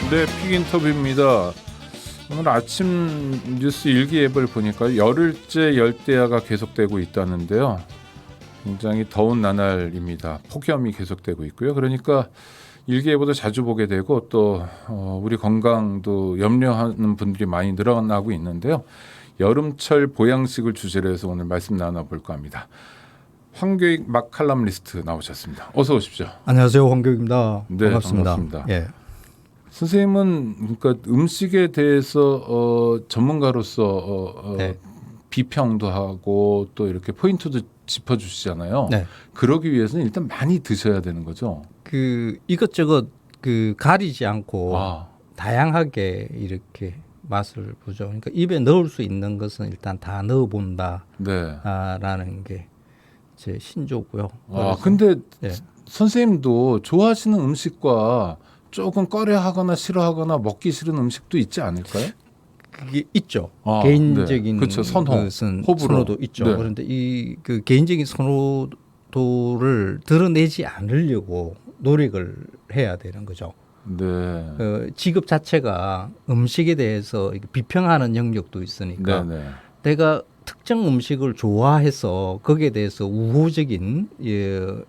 네, 픽 인터뷰입니다. 오늘 아침 뉴스 일기예보를 보니까 열흘째 열대야가 계속되고 있다는데요. 굉장히 더운 나날입니다. 폭염이 계속되고 있고요. 그러니까 일기예보도 자주 보게 되고 또 우리 건강도 염려하는 분들이 많이 늘어나고 있는데요. 여름철 보양식을 주제로 해서 오늘 말씀 나눠볼까 합니다. 황교익 막 칼럼니스트 나오셨습니다. 어서 오십시오. 안녕하세요, 황교익입니다. 네, 반갑습니다. 예. 선생님은 그러니까 음식에 대해서 전문가로서 네. 비평도 하고 또 이렇게 포인트도 짚어주시잖아요. 네. 그러기 위해서는 일단 많이 드셔야 되는 거죠. 이것저것 가리지 않고 아, 다양하게 이렇게 맛을 보죠. 그러니까 입에 넣을 수 있는 것은 일단 다 넣어본다라는 네. 게 제 신조고요. 아, 근데 예. 선생님도 좋아하시는 음식과 조금 꺼려하거나 싫어하거나 먹기 싫은 음식도 있지 않을까요? 그게 있죠. 아, 개인적인 네. 그렇죠. 것은 호불호. 선호도 있죠. 네. 그런데 그 개인적인 선호도를 드러내지 않으려고 노력을 해야 되는 거죠. 네. 직업 자체가 음식에 대해서 이렇게 비평하는 영역도 있으니까 네, 네. 내가 특정 음식을 좋아해서 거기에 대해서 우호적인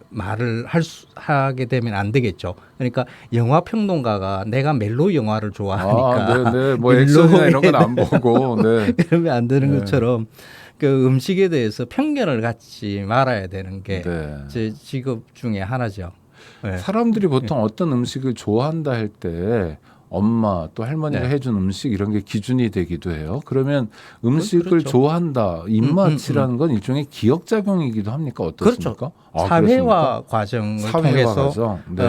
말을 하게 되면 안 되겠죠. 그러니까 영화 평론가가 내가 멜로 영화를 좋아하니까 아, 네, 네. 뭐 액션이나 이런 건 안 보고, 네. 그러면 안 되는 네. 것처럼 그 음식에 대해서 편견을 갖지 말아야 되는 게 제 네. 직업 중에 하나죠. 네. 사람들이 보통 어떤 음식을 좋아한다 할 때 엄마 또 할머니가 네. 해준 음식 이런 게 기준이 되기도 해요. 그러면 음식을 그렇죠. 좋아한다 입맛이라는 건 일종의 기억작용이기도 합니까? 어떻습니까? 그렇죠. 아, 사회화 과정을 사회화 통해서 과정. 네.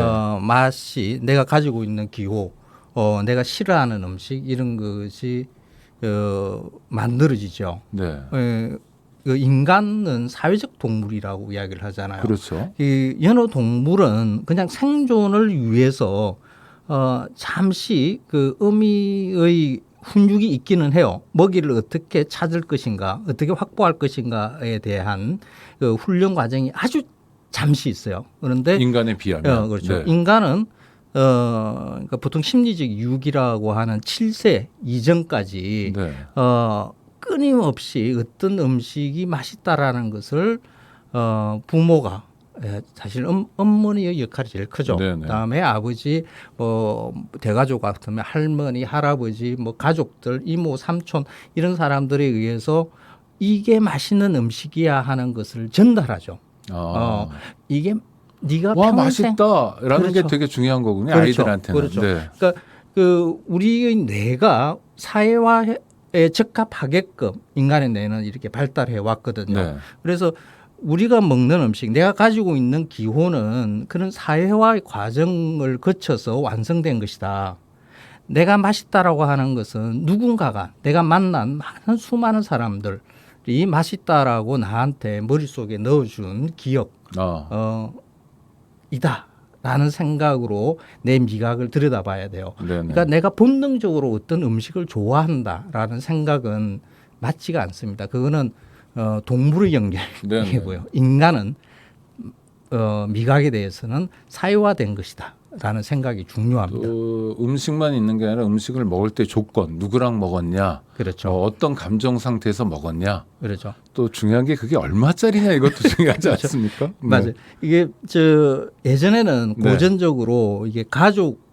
맛이 내가 가지고 있는 기호, 내가 싫어하는 음식 이런 것이 만들어지죠. 네. 인간은 사회적 동물이라고 이야기를 하잖아요. 그렇죠. 이 여러 동물은 그냥 생존을 위해서 잠시 그 어미의 훈육이 있기는 해요. 먹이를 어떻게 찾을 것인가, 어떻게 확보할 것인가에 대한 그 훈련 과정이 아주 잠시 있어요. 그런데 인간에 비하면. 그렇죠. 네. 인간은 그러니까 보통 심리적 유기라고 하는 7세 이전까지 네. 끊임없이 어떤 음식이 맛있다라는 것을 부모가 사실 어머니의 역할이 제일 크죠. 네네. 그다음에 아버지, 대가족 같으면 할머니, 할아버지, 가족들, 이모, 삼촌 이런 사람들에 의해서 이게 맛있는 음식이야 하는 것을 전달하죠. 이게 네가 와, 평생 맛있다라는 게 그렇죠. 되게 중요한 거군요. 그렇죠. 아이들한테는. 그렇죠. 네. 그러니까 우리의 뇌가 사회화에 적합하게끔 인간의 뇌는 이렇게 발달해 왔거든요. 네. 그래서 우리가 먹는 음식, 내가 가지고 있는 기호는 그런 사회화의 과정을 거쳐서 완성된 것이다. 내가 맛있다라고 하는 것은 누군가가 내가 만난 수많은 사람들이 맛있다라고 나한테 머릿속에 넣어준 기억, 이다라는 생각으로 내 미각을 들여다봐야 돼요. 네네. 그러니까 내가 본능적으로 어떤 음식을 좋아한다라는 생각은 맞지가 않습니다. 그거는 동물의 영역이고요. 인간은 미각에 대해서는 사회화된 것이다라는 생각이 중요합니다. 또 음식만 있는 게 아니라 음식을 먹을 때 조건, 누구랑 먹었냐, 그렇죠. 어떤 감정 상태에서 먹었냐, 그렇죠. 또 중요한 게 그게 얼마짜리냐 이것도 중요하지 그렇죠. 않습니까? 네. 맞아요. 이게 예전에는 네. 고전적으로 이게 가족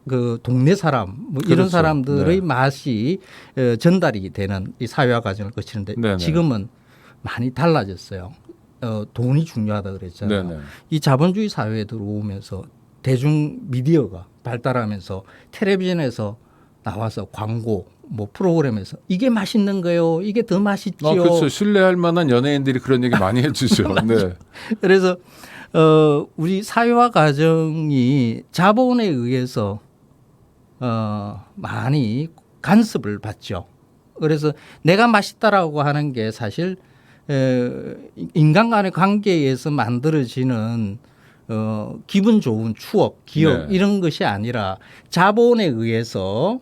그 동네 사람 이런 그렇죠. 사람들의 네. 맛이 전달이 되는 이 사회화 과정을 거치는데 네네. 지금은 많이 달라졌어요. 돈이 중요하다 그랬잖아요. 네네. 이 자본주의 사회에 들어오면서 대중 미디어가 발달하면서 텔레비전에서 나와서 광고 프로그램에서 이게 맛있는 거요. 이게 더 맛있지요. 그렇죠. 신뢰할 만한 연예인들이 그런 얘기 많이 해주죠. 네. 그래서 우리 사회화 과정이 자본에 의해서 많이 간섭을 받죠. 그래서 내가 맛있다라고 하는 게 사실 인간 간의 관계에서 만들어지는 기분 좋은 추억, 기억 네. 이런 것이 아니라 자본에 의해서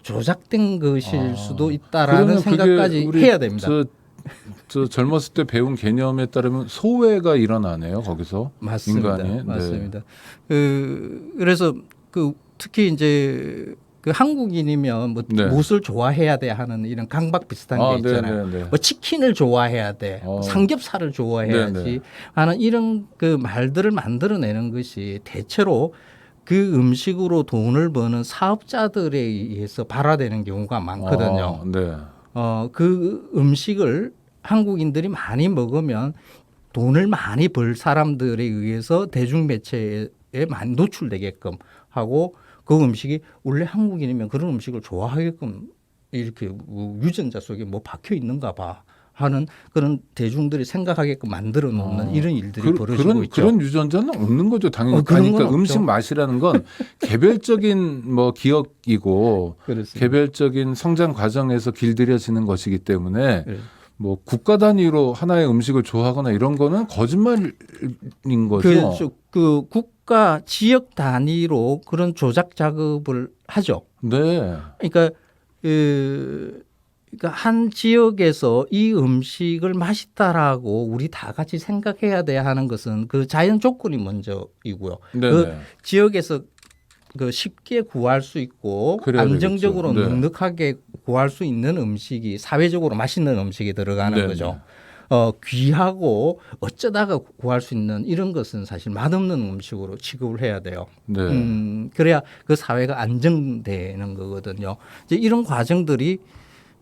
조작된 것일 수도 있다라는 생각까지 해야 됩니다. 저 젊었을 때 배운 개념에 따르면 소외가 일어나네요. 거기서 맞습니다. 인간이. 맞습니다. 그래서 특히 이제 그 한국인이면 뭐 네. 무엇을 좋아해야 돼 하는 이런 강박 비슷한 게 있잖아요. 네. 뭐 치킨을 좋아해야 돼, 삼겹살을 좋아해야지 네네. 하는 이런 그 말들을 만들어내는 것이 대체로 그 음식으로 돈을 버는 사업자들에 의해서 발화되는 경우가 많거든요. 네. 그 음식을 한국인들이 많이 먹으면 돈을 많이 벌 사람들에 의해서 대중매체에 많이 노출되게끔 하고 그 음식이 원래 한국인이면 그런 음식을 좋아하게끔 이렇게 유전자 속에 뭐 박혀 있는가 봐 하는 그런 대중들이 생각하게끔 만들어 놓는 이런 일들이 벌어지고 있죠. 그런 유전자는 없는 거죠, 당연히. 그런 건 그러니까 없죠. 음식 맛이라는 건 개별적인 뭐 기억이고 그렇습니다. 개별적인 성장 과정에서 길들여지는 것이기 때문에 네. 뭐 국가 단위로 하나의 음식을 좋아하거나 이런 거는 거짓말인 거죠. 그 국가 지역 단위로 그런 조작 작업을 하죠. 네. 그러니까 그러니까 한 지역에서 이 음식을 맛있다라고 우리 다 같이 생각해야 돼 하는 것은 그 자연 조건이 먼저이고요. 네. 그 지역에서 그 쉽게 구할 수 있고 그래야 안정적으로 되겠죠. 네. 넉넉하게 구할 수 있는 음식이 사회적으로 맛있는 음식이 들어가는 네, 거죠. 귀하고 어쩌다가 구할 수 있는 이런 것은 사실 맛없는 음식으로 취급을 해야 돼요. 네. 그래야 그 사회가 안정되는 거거든요. 이제 이런 과정들이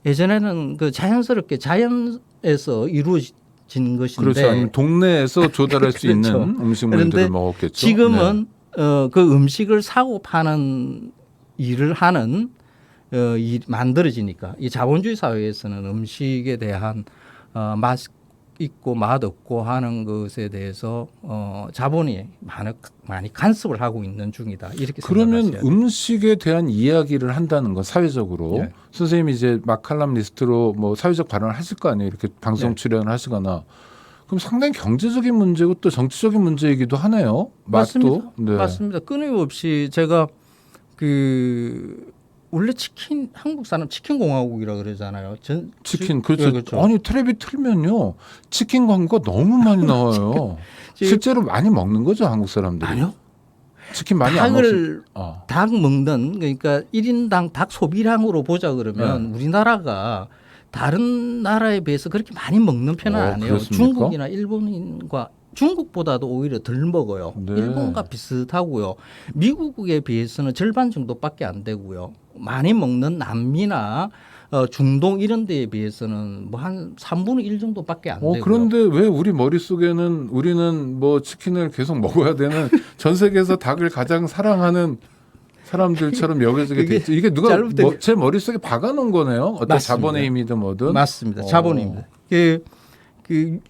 예전에는 그 자연스럽게 자연에서 이루어진 것인데 그렇죠. 아니면 동네에서 조달할 수 그렇죠. 있는 음식물들을 그런데 먹었겠죠. 지금은 그 음식을 사고 파는 일을 하는 만들어지니까 이 자본주의 사회에서는 음식에 대한 맛 있고 맛 없고 하는 것에 대해서 자본이 많이 간섭을 하고 있는 중이다. 이렇게 그러면 생각하셔야 돼요. 음식에 대한 이야기를 한다는 건 사회적으로 네. 선생님이 이제 막 칼럼니스트로 뭐 사회적 발언을 하실 거 아니에요. 이렇게 방송 네. 출연을 하시거나 그럼 상당히 경제적인 문제고 또 정치적인 문제이기도 하네요. 맛도. 맞습니다. 네. 맞습니다. 끊임없이 제가 원래 치킨 한국 사람 치킨 공화국이라 그러잖아요. 치킨 그렇죠. 그렇죠. 아니 텔레비 틀면요 치킨 광고 너무 많이 나와요. 실제로 많이 먹는 거죠 한국 사람들이. 아니요. 치킨 많이 안 먹. 닭 먹는 그러니까 1인당 닭 소비량으로 보자 그러면 네. 우리나라가 다른 나라에 비해서 그렇게 많이 먹는 편은 아니에요. 그렇습니까? 중국이나 일본인과 중국보다도 오히려 덜 먹어요. 네. 일본과 비슷하고요. 미국에 비해서는 절반 정도밖에 안 되고요. 많이 먹는 남미나 중동 이런 데에 비해서는 뭐 한 3분의 1 정도밖에 안 되고요. 그런데 왜 우리 머릿속에는 우리는 뭐 치킨을 계속 먹어야 되는 전 세계에서 닭을 가장 사랑하는 사람들처럼 여겨지게 됐죠. 이게 누가 제 머릿속에 박아놓은 거네요. 어떤 맞습니다. 자본의 힘이든 뭐든. 맞습니다. 자본입니다. 그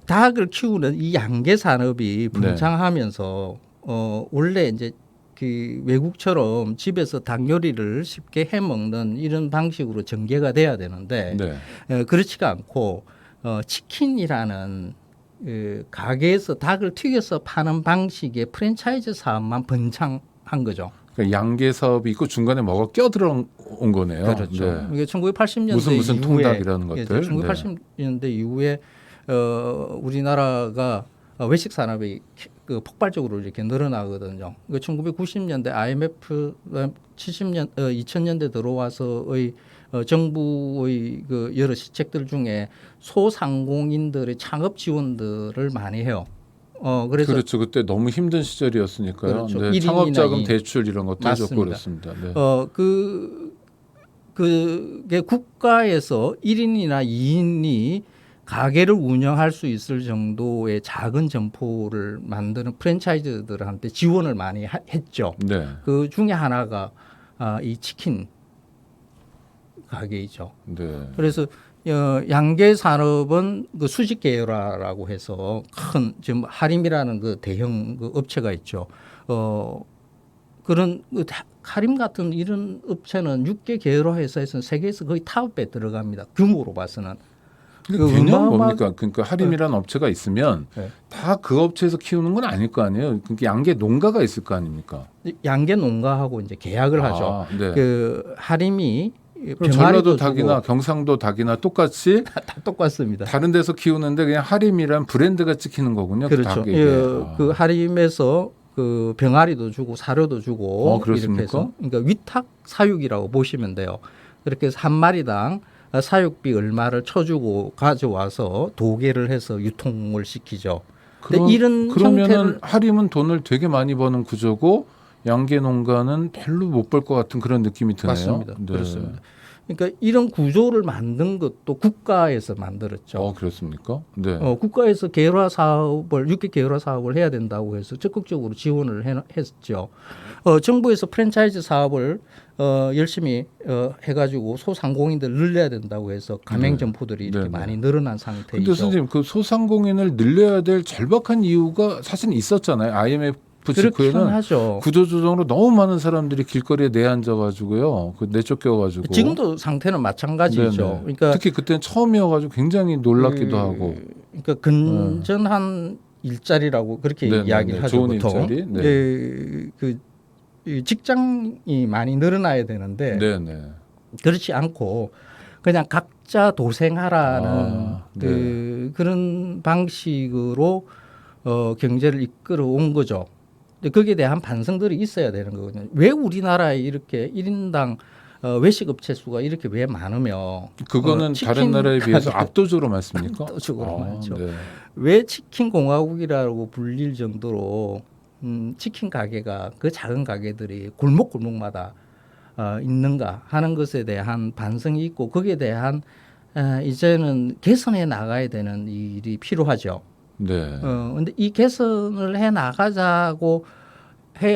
닭을 키우는 이 양계 산업이 번창하면서 원래 이제 그 외국처럼 집에서 닭 요리를 쉽게 해 먹는 이런 방식으로 전개가 돼야 되는데 그렇지가 않고 치킨이라는 가게에서 닭을 튀겨서 파는 방식의 프랜차이즈 사업만 번창한 거죠. 그러니까 양계 사업이 있고 중간에 뭐가 껴들어온 거네요. 그렇죠. 네. 이게 1980년대 무슨 이후에 통닭이라는 것들. 1980년대 이후에 우리나라가 외식 산업이 폭발적으로 이렇게 늘어나거든요. 1990년대 IMF 2000년대 들어와서의 정부의 그 여러 시책들 중에 소상공인들의 창업 지원들을 많이 해요. 그래서 그렇죠. 그때 너무 힘든 시절이었으니까요. 그렇죠. 네, 창업자금 대출 이런 것도 해줬고 그렇습니다. 네. 그게 국가에서 1인이나 2인이 가게를 운영할 수 있을 정도의 작은 점포를 만드는 프랜차이즈들한테 지원을 많이 했죠. 네. 그 중에 하나가 이 치킨 가게이죠. 네. 그래서 양계 산업은 그 수직 계열화라고 해서 큰 지금 하림이라는 그 대형 그 업체가 있죠. 그런 하림 같은 이런 업체는 6개 계열화 회사에서는 세계에서 거의 탑에 들어갑니다. 규모로 봐서는. 개념 뭡니까? 그러니까 하림이라는 업체가 있으면 다 그 업체에서 키우는 건 아닐 거 아니에요. 그러니까 양계 농가가 있을 거 아닙니까? 양계 농가하고 이제 계약을 하죠. 네. 그 하림이 전라도 닭이나 경상도 닭이나 똑같이 다 똑같습니다. 다른 데서 키우는데 그냥 하림이란 브랜드가 찍히는 거군요. 그렇죠. 그 그 하림에서 그 병아리도 주고 사료도 주고 그렇습니까? 이렇게 해서 그러니까 위탁 사육이라고 보시면 돼요. 그렇게 해서 한 마리당 사육비 얼마를 쳐주고 가져와서 도계를 해서 유통을 시키죠. 근데 이런 그러면은 형태를 하림은 돈을 되게 많이 버는 구조고 양계 농가는 별로 못 벌 것 같은 그런 느낌이 드네요. 맞습니다. 네. 그렇습니다. 그러니까 이런 구조를 만든 것도 국가에서 만들었죠. 그렇습니까? 네. 국가에서 계열화 사업을 육계 계열화 사업을 해야 된다고 해서 적극적으로 지원을 했죠. 정부에서 프랜차이즈 사업을 열심히 해가지고 소상공인들 늘려야 된다고 해서 가맹점포들이 이렇게 많이 늘어난 상태이죠. 근데 선생님 그 소상공인을 늘려야 될 절박한 이유가 사실 있었잖아요. IMF 그렇긴 직후에는 하죠. 구조조정으로 너무 많은 사람들이 길거리에 내앉아가지고 내쫓겨가지고 지금도 상태는 마찬가지죠. 네네. 그러니까 특히 그때는 처음이어가지고 굉장히 놀랍기도 하고. 그러니까 근전한 일자리라고 그렇게 네네네. 이야기를 하죠. 좋은 보통. 일자리. 네. 이 직장이 많이 늘어나야 되는데 네네. 그렇지 않고 그냥 각자 도생하라는 네. 그런 방식으로 경제를 이끌어 온 거죠. 근데 거기에 대한 반성들이 있어야 되는 거거든요. 왜 우리나라에 이렇게 1인당 외식업체 수가 이렇게 왜 많으며 그거는 다른 나라에 비해서 압도적으로 많습니까? 압도적으로 많죠. 네. 왜 치킨 공화국이라고 불릴 정도로 치킨 가게가 그 작은 가게들이 골목골목마다 있는가 하는 것에 대한 반성이 있고 거기에 대한 이제는 개선해 나가야 되는 일이 필요하죠. 네. 근데 이 개선을 해 나가자고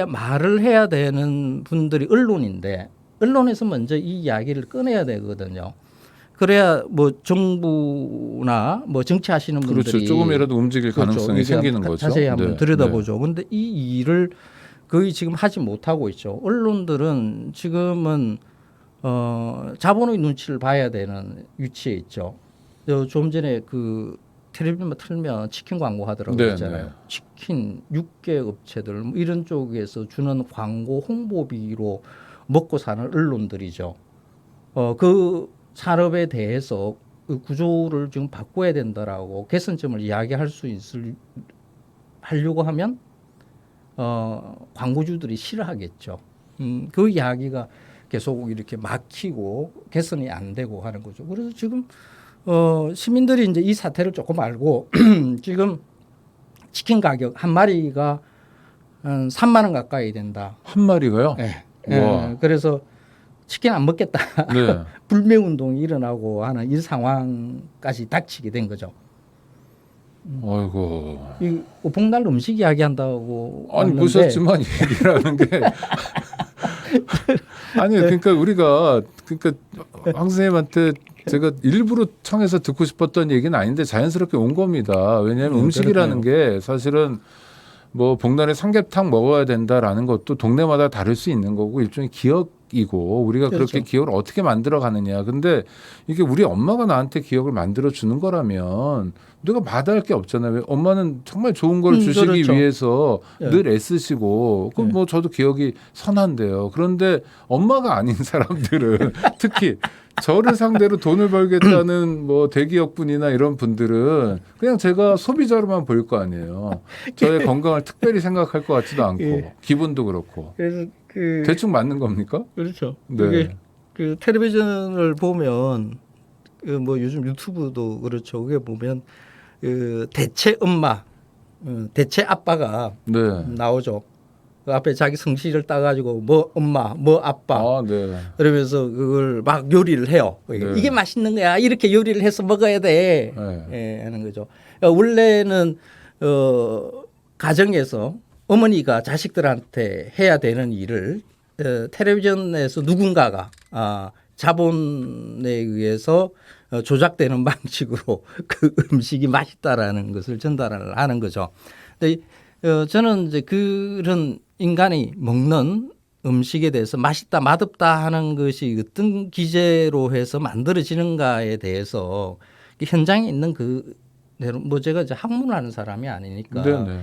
말을 해야 되는 분들이 언론인데 언론에서 먼저 이 이야기를 꺼내야 되거든요. 그래야 뭐 정부나 뭐 정치하시는 분들이 그렇죠. 조금이라도 움직일 가능성이 이게 생기는 거죠. 자세히 한번 네. 들여다보죠. 근데 이 일을 거의 지금 하지 못하고 있죠. 언론들은 지금은 자본의 눈치를 봐야 되는 위치에 있죠. 좀 전에 그 텔레비전만 틀면 치킨 광고 하더라고 네, 그랬잖아요. 네. 치킨 육개 업체들 뭐 이런 쪽에서 주는 광고 홍보비로 먹고 사는 언론들이죠. 그 산업에 대해서 그 구조를 지금 바꿔야 된다라고 개선점을 이야기할 수 하려고 하면 광고주들이 싫어하겠죠. 그 이야기가 계속 이렇게 막히고 개선이 안 되고 하는 거죠. 그래서 지금 시민들이 이제 이 사태를 조금 알고 지금 치킨 가격 한 마리가 한 3만 원 가까이 된다. 한 마리가요? 네. 와. 그래서 치킨 안 먹겠다. 네. 불매 운동이 일어나고 하는 이 상황까지 닥치게 된 거죠. 아이고. 이 복날 음식 이야기한다고 아니 왔는데 보셨지만 얘기라는 게 아니 그러니까 우리가 그러니까 황 선생님한테 제가 일부러 청해서 듣고 싶었던 얘기는 아닌데 자연스럽게 온 겁니다. 왜냐하면 음식이라는 게 사실은 뭐 복날에 삼계탕 먹어야 된다라는 것도 동네마다 다를 수 있는 거고 일종의 기억이고 우리가 그렇죠. 그렇게 기억을 어떻게 만들어 가느냐. 근데 이게 우리 엄마가 나한테 기억을 만들어 주는 거라면 내가 마다할 게 없잖아요. 왜? 엄마는 정말 좋은 걸 주시기 그렇죠. 위해서 예. 늘 애쓰시고 그럼 예. 뭐 저도 기억이 선한데요. 그런데 엄마가 아닌 사람들은 특히 저를 상대로 돈을 벌겠다는 뭐 대기업분이나 이런 분들은 그냥 제가 소비자로만 보일 거 아니에요. 저의 건강을 특별히 생각할 것 같지도 않고 예. 기분도 그렇고 그래서 대충 맞는 겁니까? 그렇죠. 네. 이게 그 텔레비전을 보면 뭐 요즘 유튜브도 그렇죠. 그게 보면 그 대체 엄마, 대체 아빠가 네. 나오죠. 그 앞에 자기 성씨를 따가지고 뭐 엄마, 뭐 아빠 아, 네. 그러면서 그걸 막 요리를 해요. 네. 이게 맛있는 거야. 이렇게 요리를 해서 먹어야 돼. 네. 예, 하는 거죠. 그러니까 원래는 가정에서 어머니가 자식들한테 해야 되는 일을 텔레비전에서 누군가가 자본에 의해서 조작되는 방식으로 그 음식이 맛있다라는 것을 전달을 하는 거죠. 근데 저는 이제 그런 인간이 먹는 음식에 대해서 맛있다, 맛없다 하는 것이 어떤 기제로 해서 만들어지는가에 대해서 현장에 있는 뭐 제가 이제 학문을 하는 사람이 아니니까 네네.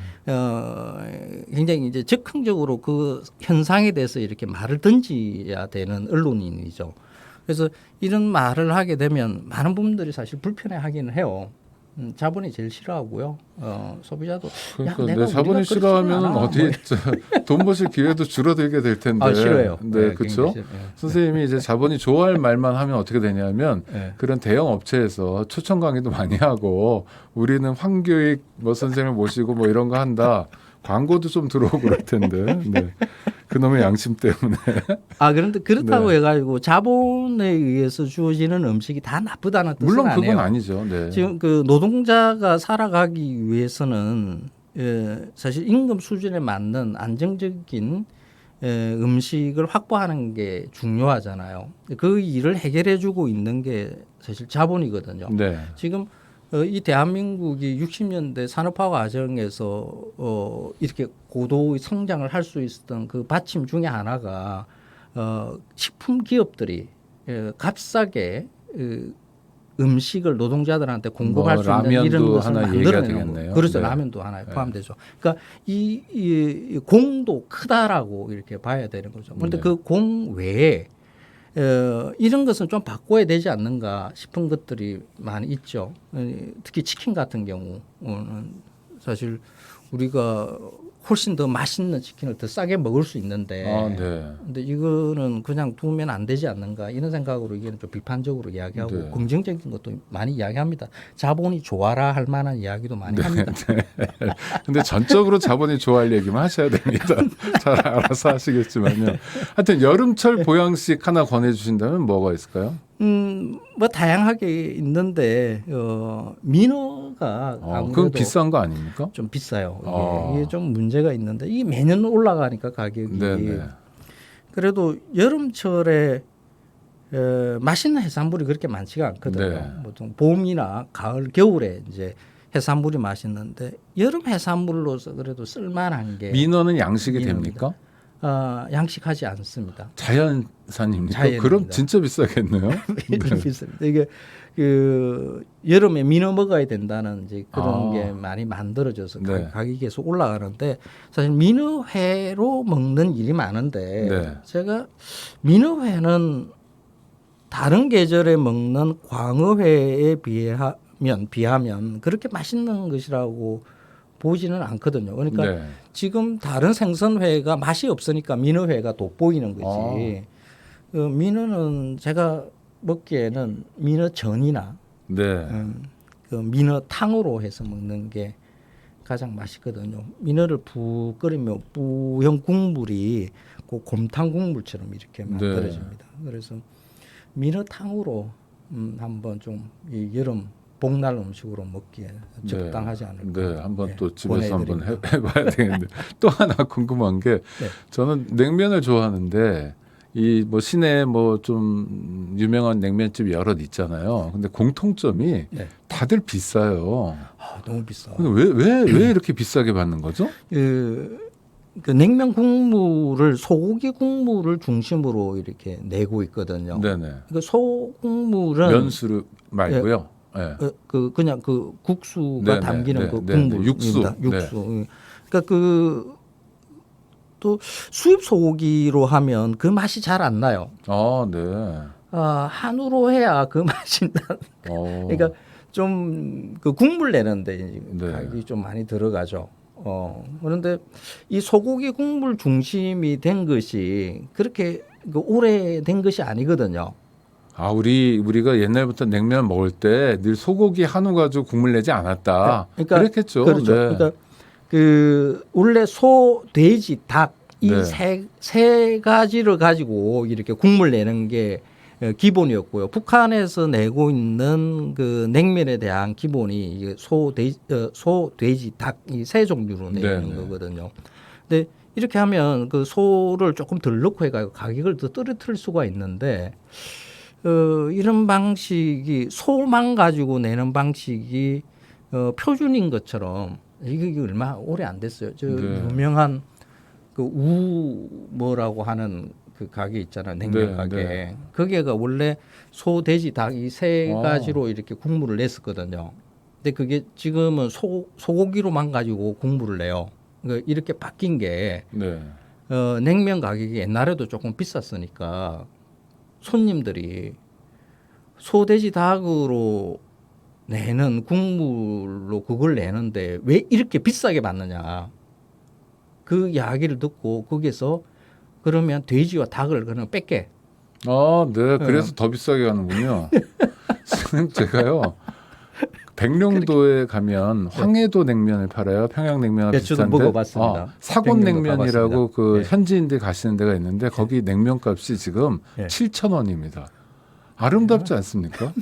굉장히 이제 적극적으로 그 현상에 대해서 이렇게 말을 던져야 되는 언론인이죠. 그래서 이런 말을 하게 되면 많은 분들이 사실 불편해하기는 해요. 자본이 제일 싫어하고요. 소비자도 그러니까 내가 내 자본이 우리가 싫어하면 그렇지는 않아. 어디 돈 버실 기회도 줄어들게 될 텐데. 아, 싫어요. 네, 그렇죠. 선생님이 이제 자본이 좋아할 말만 하면 어떻게 되냐면 네. 그런 대형 업체에서 초청 강의도 많이 하고 우리는 황교익 뭐 선생을 모시고 뭐 이런 거 한다. 광고도 좀 들어오고 그럴 텐데. 네. 그놈의 양심 때문에. 그런데 그렇다고 네. 해가지고 자본에 의해서 주어지는 음식이 다 나쁘다는 뜻은 물론 아니에요. 그건 아니죠. 네. 지금 그 노동자가 살아가기 위해서는 사실 임금 수준에 맞는 안정적인 음식을 확보하는 게 중요하잖아요. 그 일을 해결해주고 있는 게 사실 자본이거든요. 네. 지금 이 대한민국이 60년대 산업화 과정에서 이렇게 고도 성장을 할 수 있었던 그 받침 중에 하나가 식품 기업들이 값싸게 음식을 노동자들한테 공급할 뭐 수 있는 이런 라면도 것을 하나 얘기가 만들어내는 되겠네요. 거예요. 그렇죠. 네. 라면도 하나에 포함되죠. 그러니까 이 공도 크다라고 이렇게 봐야 되는 거죠. 그런데 네. 그 공 외에 이런 것은 좀 바꿔야 되지 않는가 싶은 것들이 많이 있죠. 특히 치킨 같은 경우는 사실 우리가 훨씬 더 맛있는 치킨을 더 싸게 먹을 수 있는데, 네. 근데 이거는 그냥 두면 안 되지 않는가 이런 생각으로 이게는 좀 비판적으로 이야기하고 네. 긍정적인 것도 많이 이야기합니다. 자본이 좋아라 할 만한 이야기도 많이 합니다. 근데 전적으로 자본이 좋아할 얘기만 하셔야 됩니다. 잘 알아서 하시겠지만요. 하여튼 여름철 보양식 하나 권해주신다면 뭐가 있을까요? 뭐 다양하게 있는데 민어가 그건 아무래도 비싼 거 아닙니까? 좀 비싸요. 아. 이게 좀 문제가 있는데 이게 매년 올라가니까 가격이. 네네. 그래도 여름철에 맛있는 해산물이 그렇게 많지가 않거든요. 네. 보통 봄이나 가을, 겨울에 이제 해산물이 맛있는데 여름 해산물로서 그래도 쓸만한 게 민어는 양식이 민어입니다. 됩니까? 양식하지 않습니다. 자연산입니까? 자연입니다. 그럼 진짜 비싸겠네요. 비쌉니다. 이게 그 여름에 민어 먹어야 된다는 이제 그런 아. 게 많이 만들어져서 네. 가격이 계속 올라가는데 사실 민어회로 먹는 일이 많은데 네. 제가 민어회는 다른 계절에 먹는 광어회에 비하면 그렇게 맛있는 것이라고 보지는 않거든요. 그러니까 네. 지금 다른 생선회가 맛이 없으니까 민어회가 돋보이는 거지. 그 민어는 제가 먹기에는 민어전이나 네. 그 민어탕으로 해서 먹는 게 가장 맛있거든요. 민어를 푹 끓이면 뿌연 국물이 그 곰탕 국물처럼 이렇게 만들어집니다. 그래서 민어탕으로 한번 좀 이 여름 복날 음식으로 먹기에 적당하지 않을까. 네, 한번 예, 또 집에서 한번 보내드립니다. 해봐야 되겠는데 또 하나 궁금한 게 네. 저는 냉면을 좋아하는데 이 뭐 시내에 뭐 좀 유명한 냉면집 여럿 있잖아요. 근데 공통점이 네. 다들 비싸요. 너무 비싸. 근데 왜 이렇게 비싸게 받는 거죠? 그 냉면 국물을 소고기 국물을 중심으로 이렇게 내고 있거든요. 네네. 그 소국물은 면수를 말고요. 네. 그냥 그 국수가 네네, 담기는 네, 그 네, 국물입니다. 네, 육수. 육수. 그러니까 그 또 수입 소고기로 하면 그 맛이 잘 안 나요. 네. 한우로 해야 그 맛이 나. 그러니까 좀 그 국물 내는데 네. 가격이 좀 많이 들어가죠. 그런데 이 소고기 국물 중심이 된 것이 그렇게 그 오래된 것이 아니거든요. 우리가 옛날부터 냉면 먹을 때 늘 소고기 한우 가지고 국물 내지 않았다. 그러니까 그랬겠죠. 그렇죠. 네. 그러니까 그 원래 소, 돼지, 닭 이 네. 세 가지를 가지고 이렇게 국물 내는 게 기본이었고요. 북한에서 내고 있는 그 냉면에 대한 기본이 이게 소, 돼지, 닭 이 세 종류로 내는 네. 거거든요. 근데 이렇게 하면 그 소를 조금 덜 넣고 해가지고 가격을 더 떨어뜨릴 수가 있는데 이런 방식이 소만 가지고 내는 방식이 표준인 것처럼 이게 얼마 오래 안 됐어요. 저 네. 유명한 그 뭐라고 하는 그 가게 있잖아요. 냉면 네, 가게. 네. 거기가 원래 소, 돼지, 닭 이 세 아. 가지로 이렇게 국물을 냈었거든요. 근데 그게 지금은 소고기로만 가지고 국물을 내요. 그러니까 이렇게 바뀐 게 네. 냉면 가격이 옛날에도 조금 비쌌으니까 손님들이 소, 돼지, 닭으로 내는 국물로 그걸 내는데 왜 이렇게 비싸게 받느냐. 그 이야기를 듣고 거기서 그러면 돼지와 닭을 그냥 뺄게. 네. 그래서 더 비싸게 가는군요. 선생님, 제가요. 백령도에 가면 황해도 냉면을 팔아요. 평양냉면과 네, 저도 비슷한데. 먹어봤습니다. 사곤냉면이라고 가봤습니다. 그 네. 현지인들 가시는 데가 있는데 거기 냉면값이 지금 네. 7,000원입니다. 아름답지 않습니까?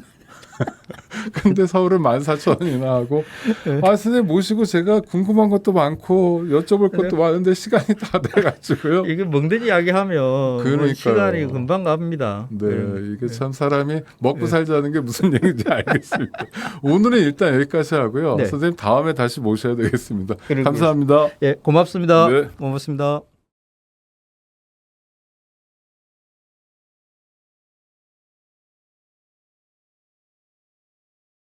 근데 서울은 14,000원이나 하고 선생님 모시고 제가 궁금한 것도 많고 여쭤볼 것도 많은데 시간이 다 돼가지고요. 이게 먹는 이야기 하면 그러니까요. 시간이 금방 갑니다. 네, 이게 참 사람이 먹고 살자는 게 무슨 얘기인지 알겠습니다. 오늘은 일단 여기까지 하고요. 네. 선생님 다음에 다시 모셔야 되겠습니다. 그러게요. 감사합니다. 예, 고맙습니다. 네. 고맙습니다.